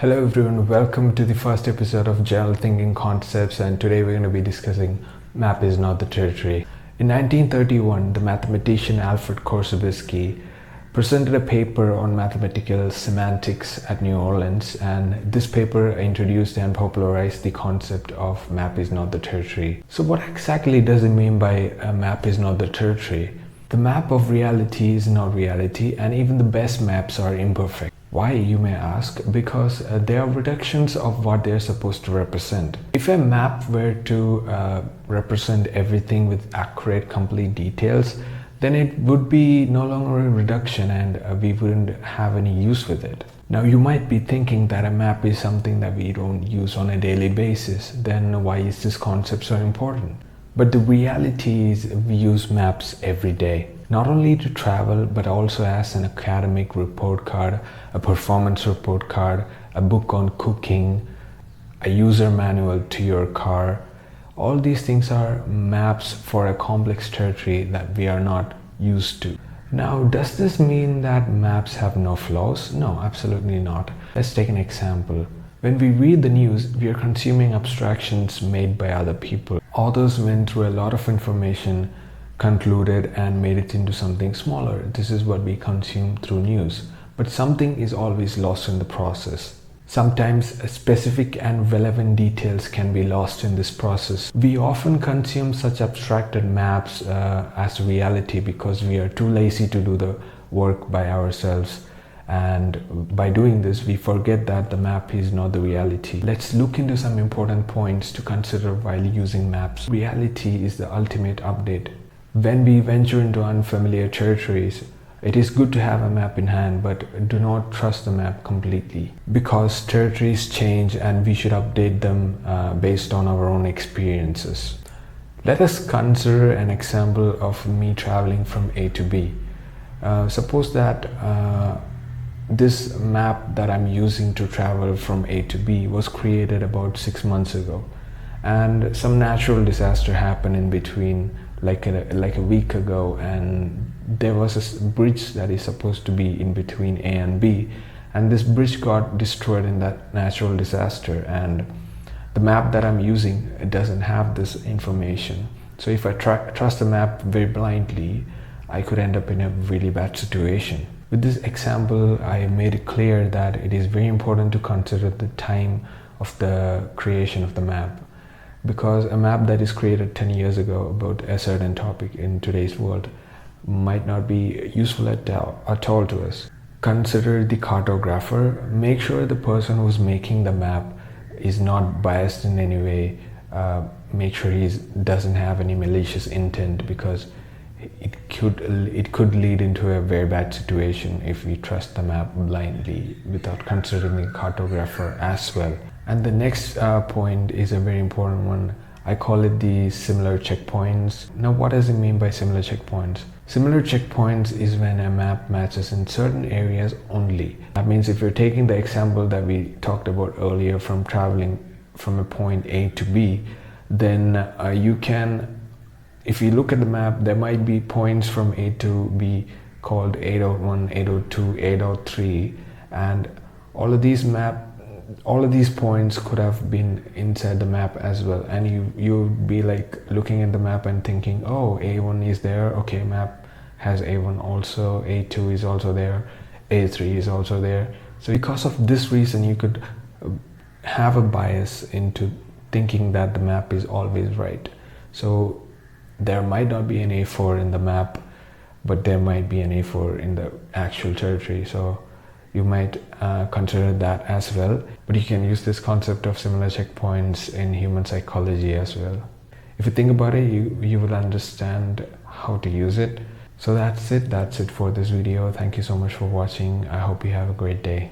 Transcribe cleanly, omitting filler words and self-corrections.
Hello everyone, welcome to the first episode of General Thinking Concepts, and today we're going to be discussing map is not the territory. In 1931, the mathematician Alfred Korzybski presented a paper on mathematical semantics at New Orleans, and this paper introduced and popularized the concept of map is not the territory. So what exactly does it mean by a map is not the territory? The map of reality is not reality, and even the best maps are imperfect. Why, you may ask? Because they are reductions of what they are supposed to represent. If a map were to represent everything with accurate, complete details, then it would be no longer a reduction, and we wouldn't have any use with it. Now, you might be thinking that a map is something that we don't use on a daily basis. Then why is this concept so important? But the reality is we use maps every day, not only to travel, but also as an academic report card, a performance report card, a book on cooking, a user manual to your car. All these things are maps for a complex territory that we are not used to. Now, does this mean that maps have no flaws? No, absolutely not. Let's take an example. When we read the news, we are consuming abstractions made by other people. Authors went through a lot of information, concluded, and made it into something smaller. This is what we consume through news. But something is always lost in the process. Sometimes specific and relevant details can be lost in this process. We often consume such abstracted maps as reality because we are too lazy to do the work by ourselves. And by doing this, we forget that the map is not the reality. Let's look into some important points to consider while using maps. Reality is the ultimate update. When we venture into unfamiliar territories, it is good to have a map in hand, but do not trust the map completely, because territories change and we should update them based on our own experiences. Let us consider an example of me traveling from A to B. Suppose that this map that I'm using to travel from A to B was created about 6 months ago, and some natural disaster happened in between, like a week ago, and there was a bridge that is supposed to be in between A and B, and this bridge got destroyed in that natural disaster, and the map that I'm using, it doesn't have this information. So if I trust the map very blindly, I could end up in a really bad situation. With this example, I made it clear that it is very important to consider the time of the creation of the map, because a map that is created 10 years ago about a certain topic in today's world might not be useful at all to us. Consider the cartographer. Make sure the person who's making the map is not biased in any way. Make sure he doesn't have any malicious intent, because it could lead into a very bad situation if we trust the map blindly without considering the cartographer as well. And the next point is a very important one. I call it the similar checkpoints. Now, what does it mean by similar checkpoints? Similar checkpoints is when a map matches in certain areas only. That means if you're taking the example that we talked about earlier from traveling from a point A to B, then you can, if you look at the map, there might be points from A to B called 801, 802, 803, and all of these points could have been inside the map as well, and you would be like looking at the map and thinking, oh, A1 is there, okay, map has A1 also, A2 is also there, A3 is also there. So because of this reason, you could have a bias into thinking that the map is always right. So there might not be an A4 in the map, but there might be an A4 in the actual territory. So you might consider that as well. But you can use this concept of similar checkpoints in human psychology as well. If you think about it, you will understand how to use it. So that's it for this video. Thank you so much for watching. I hope you have a great day.